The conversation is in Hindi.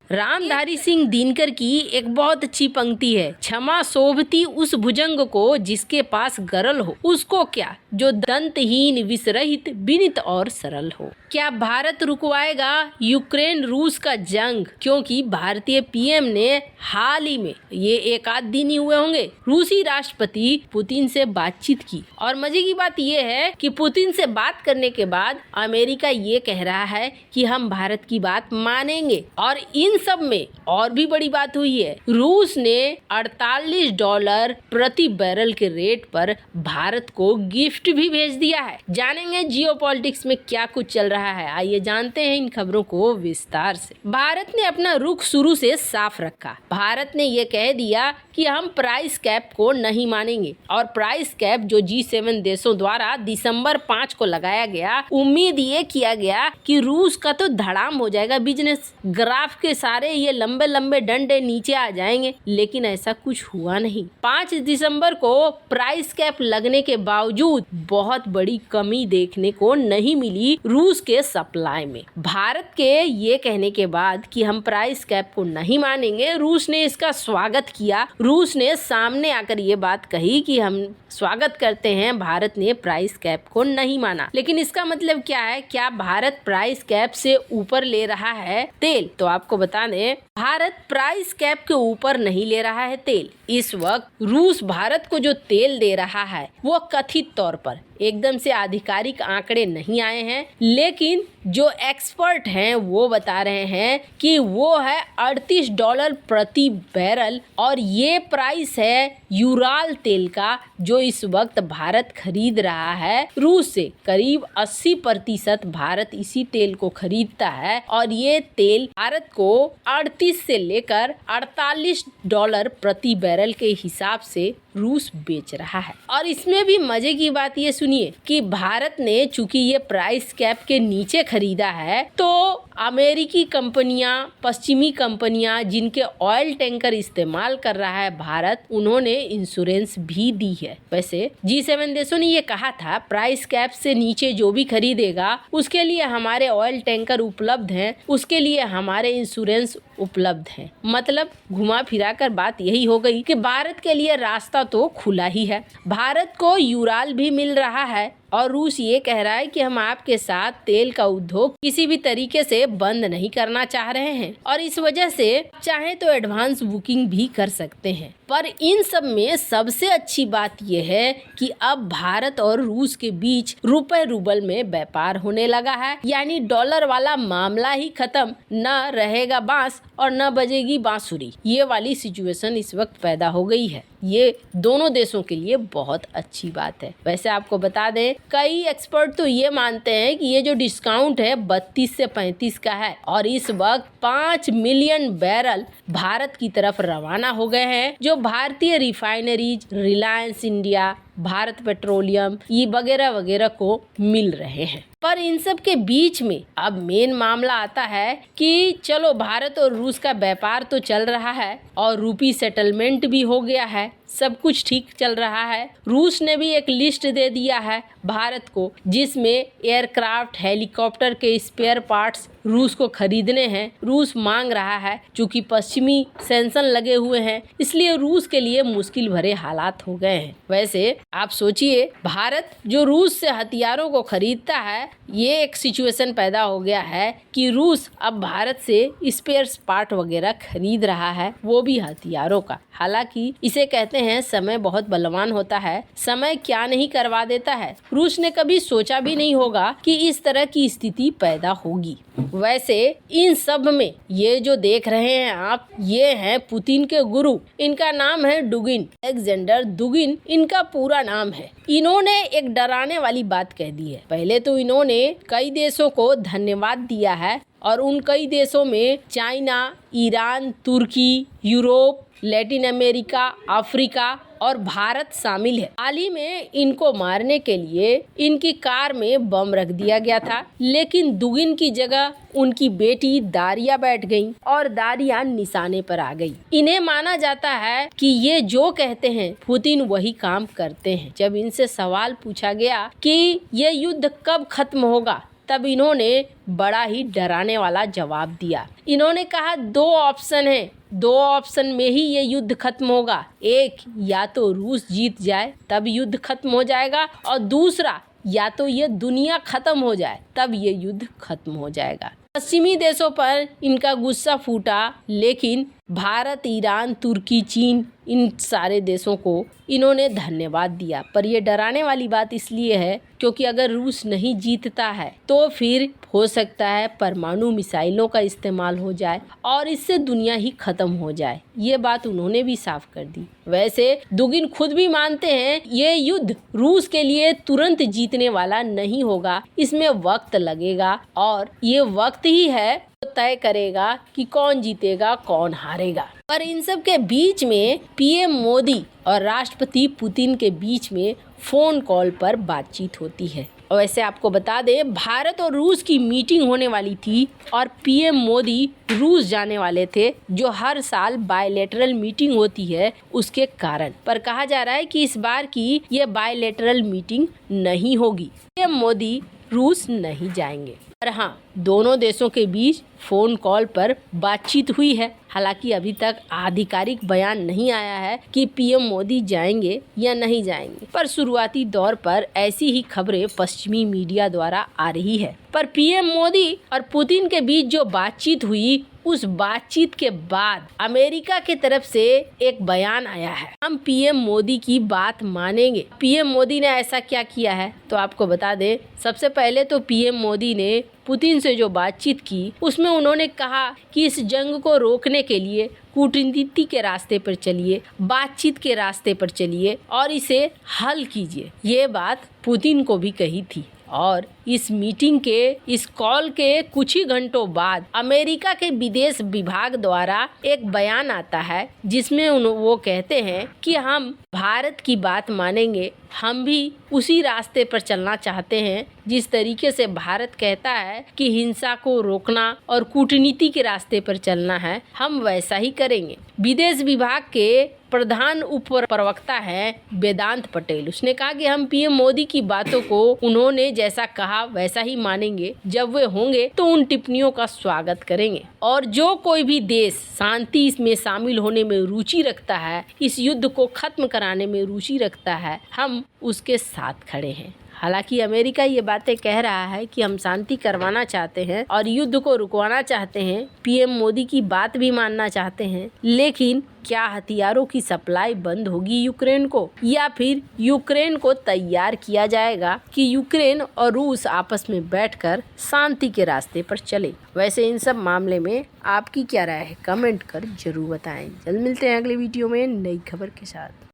रामधारी सिंह दिनकर की एक बहुत अच्छी पंक्ति है, क्षमा शोभती उस भुजंग को जिसके पास गरल हो, उसको क्या जो दंतहीन विषरहित विनित और सरल हो। क्या भारत रुकवाएगा यूक्रेन रूस का जंग? क्योंकि भारतीय पीएम ने हाल ही में, ये एक आध दिन ही हुए होंगे, रूसी राष्ट्रपति पुतिन से बातचीत की। और मजे की बात ये है कि पुतिन से बात करने के बाद अमेरिका ये कह रहा है कि हम भारत की बात मानेंगे। और इन सब में और भी बड़ी बात हुई है, रूस ने $48 प्रति बैरल के रेट पर भारत को गिफ्ट भी भेज दिया है। जानेंगे जियोपॉलिटिक्स में क्या कुछ चल रहा है, आइए जानते हैं इन खबरों को विस्तार से। भारत ने अपना रुख शुरू से साफ रखा। भारत ने ये कह दिया कि हम प्राइस कैप को नहीं मानेंगे। और प्राइस कैप जो G7 देशों द्वारा दिसंबर 5 को लगाया गया, उम्मीद ये किया गया कि रूस का तो धड़ाम हो जाएगा बिजनेस, ग्राफ के सारे ये लंबे लंबे डंडे नीचे आ जाएंगे, लेकिन ऐसा कुछ हुआ नहीं। 5 दिसंबर को प्राइस कैप लगने के बावजूद बहुत बड़ी कमी देखने को नहीं मिली रूस के सप्लाई में। भारत के ये कहने के बाद कि हम प्राइस कैप को नहीं मानेंगे, रूस ने इसका स्वागत किया। रूस ने सामने आकर ये बात कही कि हम स्वागत करते हैं, भारत ने प्राइस कैप को नहीं माना। लेकिन इसका मतलब क्या है? क्या भारत प्राइस कैप से ऊपर ले रहा है तेल? तो आपको बता दें, भारत प्राइस कैप के ऊपर नहीं ले रहा है तेल। इस वक्त रूस भारत को जो तेल दे रहा है वो कथित तौर पर, एकदम से आधिकारिक आंकड़े नहीं आए हैं, लेकिन जो एक्सपर्ट हैं वो बता रहे हैं कि वो है $38 प्रति बैरल। और ये प्राइस है यूराल तेल का, जो इस वक्त भारत खरीद रहा है रूस से। करीब 80% भारत इसी तेल को खरीदता है और ये तेल भारत को 38 से लेकर $48 प्रति बैरल के हिसाब से रूस बेच रहा है। और इसमें भी मजे की बात ये सुनिए कि भारत ने चूंकि ये प्राइस कैप के नीचे खरीदा है, तो अमेरिकी कंपनियां, पश्चिमी कंपनियां जिनके ऑयल टैंकर इस्तेमाल कर रहा है भारत, उन्होंने इंश्योरेंस भी दी है। वैसे G7 देशों ने ये कहा था प्राइस कैप से नीचे जो भी खरीदेगा उसके लिए हमारे ऑयल टैंकर उपलब्ध हैं, उसके लिए हमारे इंश्योरेंस उपलब्ध हैं। मतलब घुमा फिरा कर बात यही हो गई कि भारत के लिए रास्ता तो खुला ही है। भारत को यूराल भी मिल रहा है और रूस ये कह रहा है कि हम आपके साथ तेल का उद्योग किसी भी तरीके से बंद नहीं करना चाह रहे हैं और इस वजह से चाहे तो एडवांस बुकिंग भी कर सकते हैं। पर इन सब में सबसे अच्छी बात यह है कि अब भारत और रूस के बीच रुपए रूबल में व्यापार होने लगा है, यानी डॉलर वाला मामला ही खत्म। न रहेगा बांस और न बजेगी बांसुरी, ये वाली सिचुएशन इस वक्त पैदा हो गई है। ये दोनों देशों के लिए बहुत अच्छी बात है। वैसे आपको बता दें, कई एक्सपर्ट तो ये मानते हैं कि ये जो डिस्काउंट है 32 से 35 का है और इस वक्त 5 मिलियन बैरल भारत की तरफ रवाना हो गए हैं, जो भारतीय refineries, Reliance India, Bharat petroleum, ये वगैरह वगैरह को मिल रहे हैं। पर इन सब के बीच में अब मेन मामला आता है कि चलो भारत और रूस का व्यापार तो चल रहा है और रूपी सेटलमेंट भी हो गया है, सब कुछ ठीक चल रहा है। रूस ने भी एक लिस्ट दे दिया है भारत को, जिसमें एयरक्राफ्ट, हेलीकॉप्टर के स्पेयर पार्ट्स रूस को खरीदने हैं। रूस मांग रहा है, चूंकि पश्चिमी सैंक्शन लगे हुए हैं, इसलिए रूस के लिए मुश्किल भरे हालात हो गए हैं। वैसे आप सोचिए, भारत जो रूस से हथियारों को खरीदता है, ये एक सिचुएशन पैदा हो गया है कि रूस अब भारत से स्पेयर पार्ट वगैरह खरीद रहा है, वो भी हथियारों का। हालांकि इसे कहते हैं समय बहुत बलवान होता है, समय क्या नहीं करवा देता है। रूस ने कभी सोचा भी नहीं होगा कि इस तरह की स्थिति पैदा होगी। वैसे इन सब में ये जो देख रहे हैं आप, ये हैं पुतिन के गुरु। इनका नाम है डुगिन, अलेक्जेंडर दुगिन इनका पूरा नाम है। इन्होंने एक डराने वाली बात कह दी है। पहले तो इन्होंने कई देशों को धन्यवाद दिया है और उन कई देशों में चाइना, ईरान, तुर्की, यूरोप, लैटिन अमेरिका, अफ्रीका और भारत शामिल है। हाल ही में इनको मारने के लिए इनकी कार में बम रख दिया गया था, लेकिन दुगिन की जगह उनकी बेटी दारिया बैठ गई और दारिया निशाने पर आ गई। इन्हें माना जाता है कि ये जो कहते हैं पुतिन वही काम करते हैं। जब इनसे सवाल पूछा गया कि ये युद्ध कब खत्म होगा, तब इन्होंने बड़ा ही डराने वाला जवाब दिया। इन्होंने कहा 2 ऑप्शन है, 2 ऑप्शन में ही ये युद्ध खत्म होगा। एक, या तो रूस जीत जाए तब युद्ध खत्म हो जाएगा, और दूसरा, या तो ये दुनिया खत्म हो जाए तब ये युद्ध खत्म हो जाएगा। पश्चिमी देशों पर इनका गुस्सा फूटा, लेकिन भारत, ईरान, तुर्की, चीन, इन सारे देशों को इन्होंने धन्यवाद दिया। पर ये डराने वाली बात इसलिए है क्योंकि अगर रूस नहीं जीतता है तो फिर हो सकता है परमाणु मिसाइलों का इस्तेमाल हो जाए और इससे दुनिया ही खत्म हो जाए। ये बात उन्होंने भी साफ कर दी। वैसे दुगिन खुद भी मानते हैं ये युद्ध रूस के लिए तुरंत जीतने वाला नहीं होगा, इसमें वक्त लगेगा और ये वक्त ही है तो तय करेगा कि कौन जीतेगा कौन हारेगा। पर इन सब के बीच में पीएम मोदी और राष्ट्रपति पुतिन के बीच में फोन कॉल पर बातचीत होती है। और वैसे आपको बता दें, भारत और रूस की मीटिंग होने वाली थी और पीएम मोदी रूस जाने वाले थे, जो हर साल बायलैटरल मीटिंग होती है उसके कारण। पर कहा जा रहा है कि इस बार की ये बायलैटरल मीटिंग नहीं होगी, पीएम मोदी रूस नहीं जाएंगे। पर हाँ, दोनों देशों के बीच फोन कॉल पर बातचीत हुई है। हालांकि अभी तक आधिकारिक बयान नहीं आया है कि पीएम मोदी जाएंगे या नहीं जाएंगे, पर शुरुआती दौर पर ऐसी ही खबरें पश्चिमी मीडिया द्वारा आ रही है। पर पीएम मोदी और पुतिन के बीच जो बातचीत हुई, उस बातचीत के बाद अमेरिका की तरफ से एक बयान आया है, हम पीएम मोदी की बात मानेंगे। पीएम मोदी ने ऐसा क्या किया है तो आपको बता दें। सबसे पहले तो पीएम मोदी ने पुतिन से जो बातचीत की उसमें उन्होंने कहा कि इस जंग को रोकने के लिए कूटनीति के रास्ते पर चलिए, बातचीत के रास्ते पर चलिए और इसे हल कीजिए। ये बात पुतिन को भी कही थी। और इस मीटिंग के, इस कॉल के कुछ ही घंटों बाद अमेरिका के विदेश विभाग द्वारा एक बयान आता है जिसमें वो कहते हैं कि हम भारत की बात मानेंगे, हम भी उसी रास्ते पर चलना चाहते हैं जिस तरीके से भारत कहता है कि हिंसा को रोकना और कूटनीति के रास्ते पर चलना है, हम वैसा ही करेंगे। विदेश विभाग के प्रधान उप प्रवक्ता है वेदांत पटेल, उसने कहा कि हम पीएम मोदी की बातों को उन्होंने जैसा कहा वैसा ही मानेंगे, जब वे होंगे तो उन टिप्पणियों का स्वागत करेंगे और जो कोई भी देश शांति इसमें शामिल होने में रुचि रखता है, इस युद्ध को खत्म कराने में रुचि रखता है, हम उसके साथ खड़े हैं। हालांकि अमेरिका ये बातें कह रहा है कि हम शांति करवाना चाहते हैं और युद्ध को रुकवाना चाहते हैं, पीएम मोदी की बात भी मानना चाहते हैं, लेकिन क्या हथियारों की सप्लाई बंद होगी यूक्रेन को, या फिर यूक्रेन को तैयार किया जाएगा कि यूक्रेन और रूस आपस में बैठकर शांति के रास्ते पर चले। वैसे इन सब मामले में आपकी क्या राय है, कमेंट कर जरूर बताएं। जल्द मिलते हैं अगले वीडियो में नई खबर के साथ।